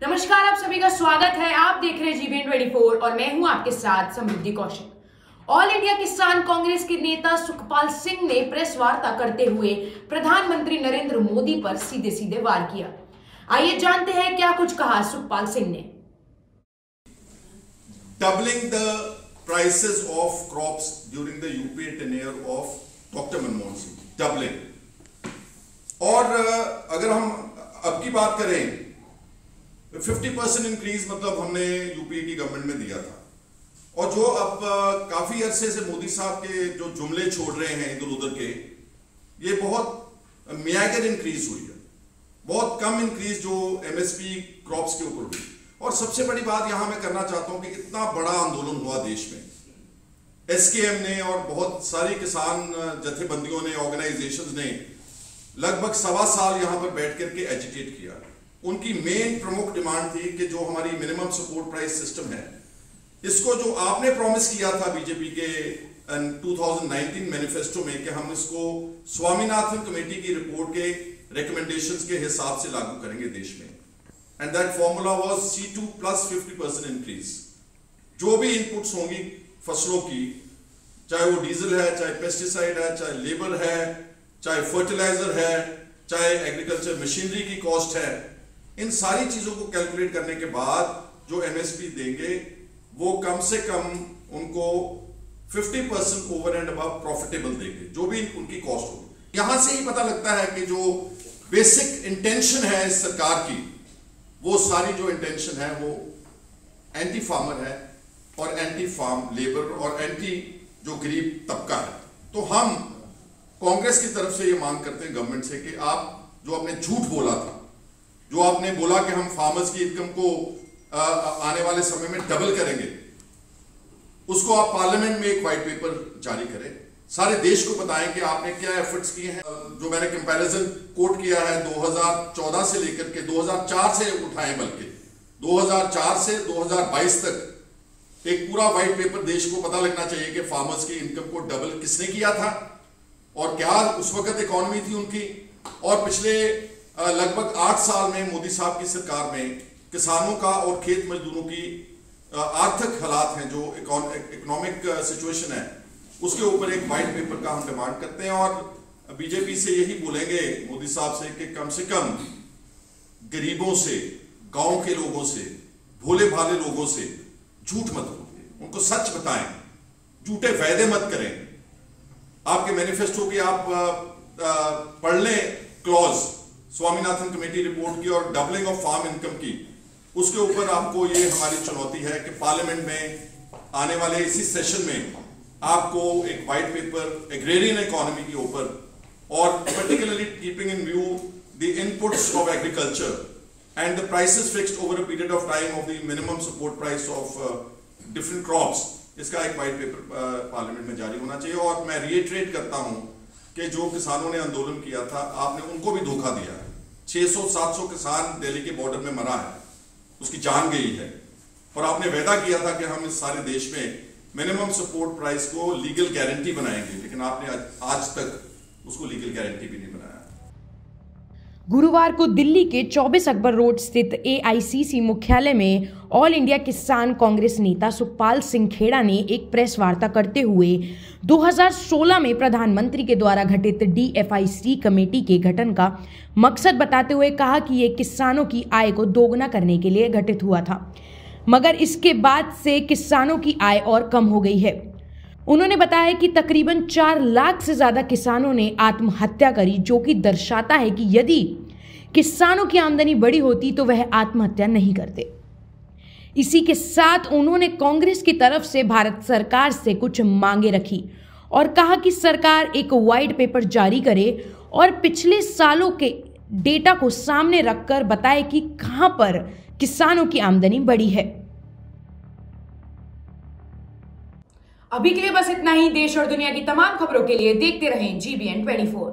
नमस्कार, आप सभी का स्वागत है। आप देख रहे हैं जीबीएन 24 और मैं हूं आपके साथ समृद्धि कौशिक। ऑल इंडिया किसान कांग्रेस के नेता सुखपाल सिंह ने प्रेस वार्ता करते हुए प्रधानमंत्री नरेंद्र मोदी पर सीधे सीधे वार किया। आइए जानते हैं क्या कुछ कहा सुखपाल सिंह ने। Doubling the prices of crops during the UPA tenure of Dr. Manmohan Singh, doubling। और अगर हम अब की बात करें 50% इंक्रीज मतलब हमने यूपीए की गवर्नमेंट में दिया था। और जो अब काफी अरसे से मोदी साहब के जो जुमले छोड़ रहे हैं इधर उधर के, ये बहुत मियागर इंक्रीज हुई है, बहुत कम इंक्रीज जो एमएसपी क्रॉप्स के ऊपर हुई। और सबसे बड़ी बात यहां मैं करना चाहता हूं कि इतना बड़ा आंदोलन हुआ देश में, एसकेएम ने और बहुत सारी किसान जथेबंदियों ने, ऑर्गेनाइजेशंस ने लगभग 1.25 साल यहां पर बैठ करके एजिटेट किया। उनकी मेन प्रमुख डिमांड थी कि जो हमारी मिनिमम सपोर्ट प्राइस सिस्टम है, इसको जो आपने प्रॉमिस किया था बीजेपी के 2019 मैनिफेस्टो में कि हम इसको स्वामीनाथन कमेटी की रिपोर्ट के रिकमेंडेशंस के हिसाब से लागू करेंगे देश में। And that formula was C2 plus 50% increase. जो भी इनपुट्स होंगी फसलों की, चाहे वो डीजल है, चाहे पेस्टिसाइड है, चाहे लेबर है, चाहे फर्टिलाइजर है, चाहे एग्रीकल्चर मशीनरी की कॉस्ट है, इन सारी चीजों को कैलकुलेट करने के बाद जो एमएसपी देंगे वो कम से कम उनको 50% ओवर एंड अबव प्रॉफिटेबल देंगे, जो भी उनकी कॉस्ट होगी। यहां से ही पता लगता है कि जो बेसिक इंटेंशन है इस सरकार की, वो सारी जो इंटेंशन है वो एंटी फार्मर है और एंटी फार्म लेबर और एंटी जो गरीब तबका है। तो हम कांग्रेस की तरफ से ये मांग करते हैं गवर्नमेंट से कि आप जो आपने झूठ बोला था, जो आपने बोला कि हम फार्मर्स की इनकम को आने वाले समय में डबल करेंगे, उसको आप पार्लियामेंट में एक व्हाइट पेपर जारी करें, सारे देश को बताएं कि आपने क्या एफर्ट्स किए हैं। जो मैंने कंपैरिजन कोट किया है 2014 से लेकर के 2004 से उठाए, बल्कि 2004 से 2022 तक एक पूरा व्हाइट पेपर देश को पता लगना चाहिए कि फार्मर्स की इनकम को डबल किसने किया था और क्या उस वक्त इकोनॉमी थी उनकी। और पिछले लगभग 8 साल में मोदी साहब की सरकार में किसानों का और खेत मजदूरों की आर्थिक हालात हैं, जो इकोनॉमिक सिचुएशन है, उसके ऊपर एक व्हाइट पेपर का हम डिमांड करते हैं। और बीजेपी से यही बोलेंगे मोदी साहब से कम गरीबों से, गांव के लोगों से, भोले भाले लोगों से झूठ मत बोलिए, उनको सच बताएं, झूठे वायदे मत करें। आपके मैनिफेस्टो की आप पढ़ लें क्लॉज स्वामीनाथन कमेटी रिपोर्ट की और डबलिंग ऑफ फार्म इनकम की, उसके ऊपर आपको ये हमारी चुनौती है कि पार्लियामेंट में आने वाले इसी सेशन में आपको एक व्हाइट पेपर एग्रेरियन इकोनॉमी के ऊपर और particularly keeping in view the inputs of agriculture and the prices fixed over a period of time of the minimum support price of different crops, इसका एक व्हाइट पेपर पार्लियामेंट में जारी होना चाहिए। और मैं रिएटरेट करता हूं कि जो किसानों ने आंदोलन किया था, आपने उनको भी धोखा दिया है। 600-700 किसान दिल्ली के बॉर्डर में मरा है, उसकी जान गई है। और आपने वादा किया था कि हम इस सारे देश में मिनिमम सपोर्ट प्राइस को लीगल गारंटी बनाएंगे, लेकिन आपने आज तक उसको लीगल गारंटी भी नहीं बनाया। गुरुवार को दिल्ली के 24 अकबर रोड स्थित एआईसीसी मुख्यालय में ऑल इंडिया किसान कांग्रेस नेता सुखपाल सिंह खेड़ा ने एक प्रेस वार्ता करते हुए 2016 में प्रधानमंत्री के द्वारा गठित डीएफआईसी कमेटी के गठन का मकसद बताते हुए कहा कि ये किसानों की आय को दोगुना करने के लिए गठित हुआ था, मगर इसके बाद से किसानों की आय और कम हो गई है। उन्होंने बताया कि तकरीबन 4 लाख से ज्यादा किसानों ने आत्महत्या करी, जो कि दर्शाता है कि यदि किसानों की आमदनी बड़ी होती तो वह आत्महत्या नहीं करते। इसी के साथ उन्होंने कांग्रेस की तरफ से भारत सरकार से कुछ मांगे रखी और कहा कि सरकार एक व्हाइट पेपर जारी करे और पिछले सालों के डेटा को सामने रखकर बताए कि कहां पर किसानों की आमदनी बढ़ी है। अभी के लिए बस इतना ही। देश और दुनिया की तमाम खबरों के लिए देखते रहें जीबीएन 24।